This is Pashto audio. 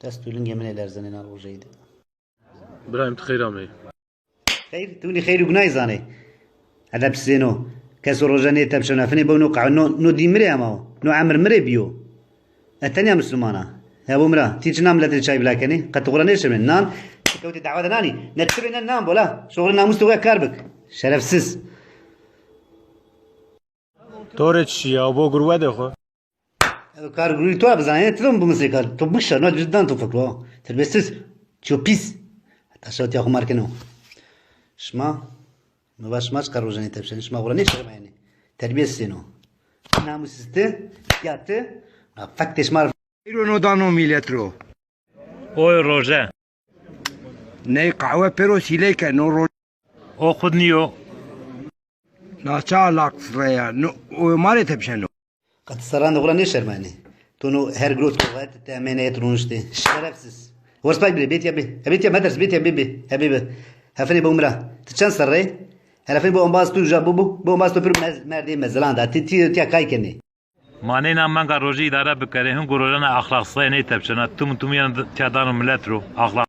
دەستورنگی منێ لەرزەنێ ناڵ ڕۆژەیدا برایم تخیرامێ خەیر تونی خەیر و گونای زانێ هەدە بسێنۆ کەس ڕۆژەنێ تەبشەنافنێ بەو نۆ قاع نۆ دی مرێ ئەماوە نۆ عەمر مرێ بیۆ ئەتەنیا مسلمانە هەبوو مرا تیچ نام لە چای بلاکەنێ قەتوغڕە نێشەمێن نان کەوتی داوادە نانی نەترێنە نام بۆلا شۆڕ ناموس تۆ کار بک شەرەفسز تۆرە چیە بۆ گروە دەخۆ کارگروی تۆ بزانێت تۆم بمسێ کار تۆ بشە نۆ جدان تۆ فکرەوە تربێسز چۆ پیس هەتا شەوتی خۆمارکەنەوە شما ما شماش قەر ڕۆژەنێ تەبشەنێ شما غوڕە نێشەمێنێ تربێت سێنەوە ناموسستە یاتە فەکتێ شمار ایرو نو دانو میلیترو اوی روژه نی قهوه پرو سیلی که نو رو او خود نیو ناچا لاکس ریا نو او مالی تبشنو قد سران غوڕە نێشەرمانێ تۆ نۆ هەر گرۆت کۆڵات تامێنێت ڕۆژتێ شەرەفسز وەرسپاک بێ بێتیا بێ هەبێتیا مەدەرس بێتیا بێ بێ هەبێ بێ هەفنێ بۆ مرا تو چەند سەرڕێ هەرەفێ بۆ ئەمباز تو ژا بوو بۆ ئەمباز تۆ پر مەردێ مەزەلاندا تیا کایکەنێ مانه نام من روژی اداره بکره هم گروهان اخلاق صحیح نیت بچنا تومیان تیادان ملت رو اخلاق